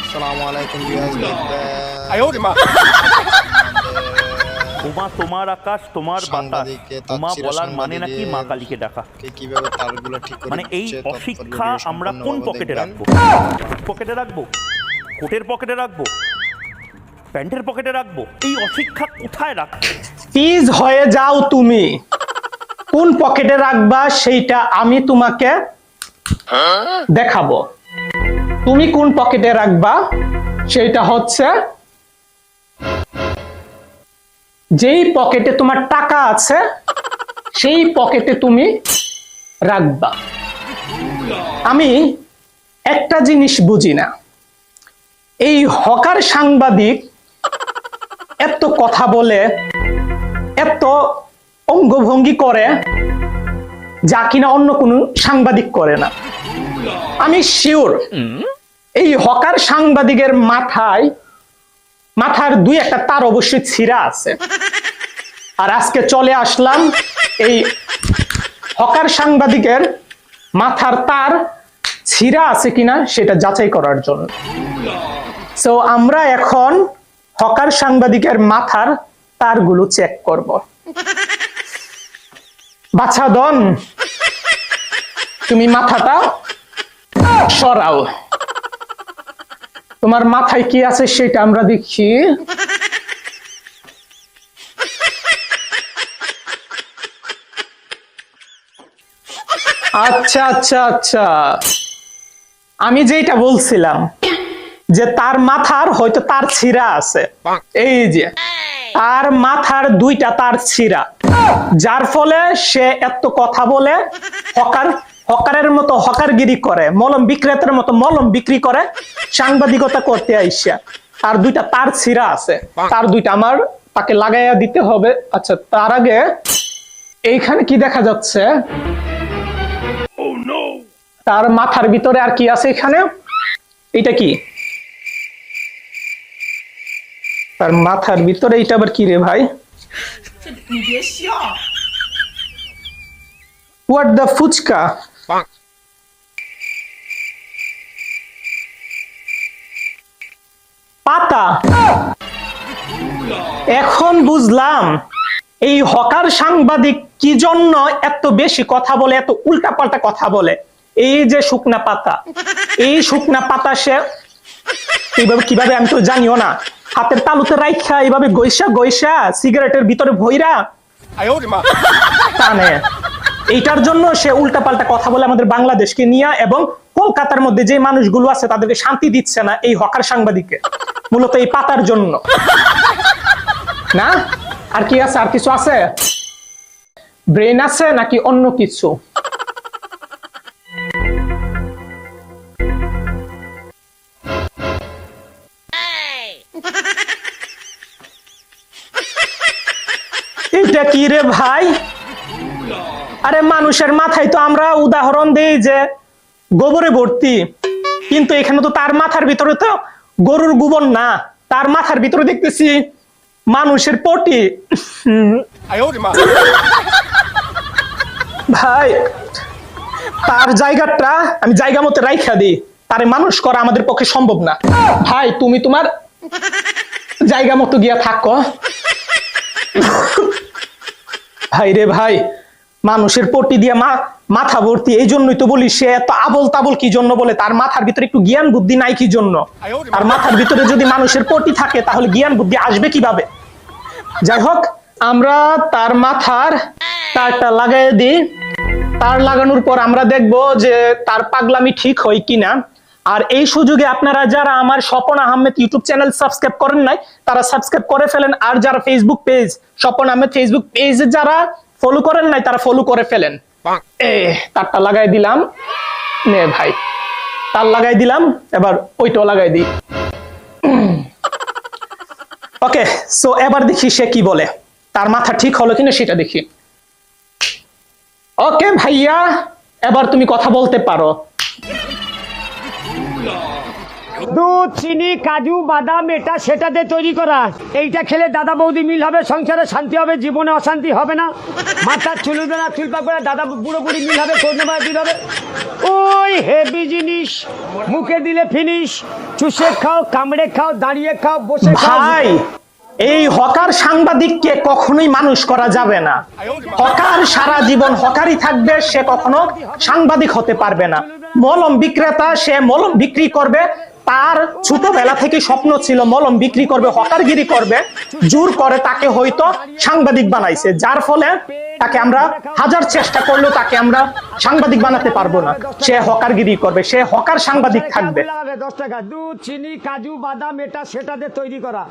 আসসালামু আলাইকুম ভিউয়ার্স দেখবেন উমা তোমার আকাশ তোমার বাতাস, সাংবাদিককে উমা তাচ্ছিরা বলার মানে নাকি সাংবাদিকের মা কালীকে ডাকা। কিভাবে তারগুলো ঠিক করে মানে এই দিচ্ছে, অশিক্ষা তৎপর আমরা ভিডিও কোন সম্পূর্ণভাবে পকেটে দেখবেন। রাখবো? পকেটে রাখবো, কোটের পকেটে রাখবো, প্যান্টের পকেটে রাখবো? এই অশিক্ষা কোথায় রাখবো? প্লিজ হয়ে যাও তুমি। কোন পকেটে রাখবা সেইটা আমি তোমাকে দেখাবো। তুমি কোন পকেটে রাখবা সেইটা হচ্ছে যেই পকেটে তোমার টাকা আছে সেই পকেটে তুমি রাখবা। আমি একটা জিনিস বুঝি না, এই হকার সাংবাদিক এত কথা বলে, এত অঙ্গভঙ্গি করে যা কিনা অন্য কোনো সাংবাদিক করে না। আমি শিওর এই হকার সাংবাদিকের মাথার দুই একটা তার অবশ্যই ছিঁড়া আছে। আর আজকে চলে আসলাম এই হকার সাংবাদিকের মাথার তার ছিঁড়া আছে কিনা সেটা যাচাই করার জন্য। সো আমরা এখন হকার সাংবাদিকের মাথার তারগুলো চেক করব। বাছা দন, তুমি মাথাটা সরাও। তোমার মাথায় কি আছে সেটা আমরা দেখি। আচ্ছা আচ্ছা আচ্ছা, আমি যেটা বলছিলাম যে তার মাথার হয়তো তার ছিঁড়া আছে, এই যে তার মাথার দুইটা তার ছিঁড়া, যার ফলে সে এত কথা বলে, হকারের মতো হকারগিরি করে, মলম বিক্রেতার মতো মলম বিক্রি করে, সাংবাদিকতা করতে আইসা তার দুইটা তার ছিঁড়া আছে, তার দুইটা আমার তাকে লাগাইয়া দিতে হবে। আচ্ছা, তার আগে এইখানে কি দেখা যাচ্ছে? তার মাথার ভিতরে আর কি আছে এখানে? এটা কি? তার মাথার ভিতরে এটা আবার কি রে ভাই? What the fuchka? পাতা। এখন বুঝলাম এই হকার সাংবাদিক কি জন্য এত বেশি কথা বলে, এত উল্টাপাল্টা কথা বলে। এই যে শুকনা পাতা, এই শুকনা পাতা সে কিভাবে আমি তো জানিও না, হাতের তালুতে রাইখা এইভাবে গৈসা সিগারেটের ভিতরে ভইরা টানে। এইটার জন্য সে উল্টাপাল্টা কথা বলে আমাদের বাংলাদেশকে নিয়ে, এবং কলকাতার মধ্যে যে মানুষগুলো আছে তাদেরকে শান্তি দিচ্ছে না এই হকার সাংবাদিককে, মূলত এই পাতার জন্য। না আর কি আছে? আর কিছু আছে? ব্রেন আছে নাকি অন্য কিছু? এটা কি রে ভাই? আরে মানুষের মাথায় তো আমরা উদাহরণ দেই যে গোবরে ভর্তি, কিন্তু এখানে তো তার মাথার ভিতরে তো গরুর গোবর না, তার মাথার ভিতরে দেখতেছি মানুষের পটি। ভাই তার জায়গাটা আমি জায়গা মতো রাইখা দিই, তারে মানুষ করা আমাদের পক্ষে সম্ভব না। ভাই তুমি তোমার জায়গা মতো গিয়া থাকো। ভাই রে ভাই, মানুষের পটি দিয়ে মাথা ভর্তি, এই জন্যই তো বলি সে এত আবল তাবল কি জন্য বলে। তার মাথার ভিতরে একটু জ্ঞান বুদ্ধি নাই কি জন্য? আর মাথার ভিতরে যদি মানুষের পটি থাকে তাহলে জ্ঞান বুদ্ধি আসবে কিভাবে? যাই হোক, আমরা তার মাথার তারটা লাগাই দিই। তার লাগানোর পর আমরা দেখব যে তার পাগলামি ঠিক হয় কিনা। আর এই সুযোগে আপনারা যারা আমার Swapan Ahmed YouTube channel subscribe করেন নাই তারা সাবস্ক্রাইব করে ফেলেন। আর যারা Facebook page Swapan Ahmed Facebook পেজে যারা ফলো করেন নাই তারা ফলো করে ফেলেন। তারটা লাগাই দিলাম, নে ভাই তার লাগাই দিলাম, এবার ওইটাও লাগাই দিই। ওকে, সো এবার দেখি সে কি বলে, তার মাথা ঠিক হলো কিনা সেটা দেখি। ওকে ভাইয়া, এবার তুমি কথা বলতে পারো। দুধ চিনি কাজু বাদাম এটা সেটা দিয়ে তৈরি করা। এইটা খেলে দাদা বৌদি মিল হবে, সংসারে শান্তি হবে, জীবনে অশান্তি হবে না। মাথার চুল উঠবে না, চুল পাক করে দাদা বুড়ো বুড়ি মিল হবে, করোনা দিল হবে। ওই হেভি জিনিস, মুখে দিলে ফিনিশ। চুষে খাও, কামড়ে খাও, দাঁড়িয়ে খাও, বসে খাও। ভাই এই হকার সাংবাদিককে কখনোই মানুষ করা যাবে না। হকার সারা জীবন হকারই থাকবে, সে কখনো সাংবাদিক হতে পারবে না। মলম বিক্রেতা, সে মলম বিক্রি করবে, তার ছোটবেলা থেকে স্বপ্ন ছিল মলম বিক্রি করবে, হকারগিরি করবে। জোর করে তাকে হয়তো সাংবাদিক বানাইছে, যার ফলে তাকে আমরা হাজার চেষ্টা করলেও তাকে আমরা সাংবাদিক বানাতে পারবো না। সে হকারগিরি করবে, সে হকার সাংবাদিক থাকবে। 10 টাকা দুধ চিনি কাজু বাদাম এটা সেটা দিয়ে তৈরি করা।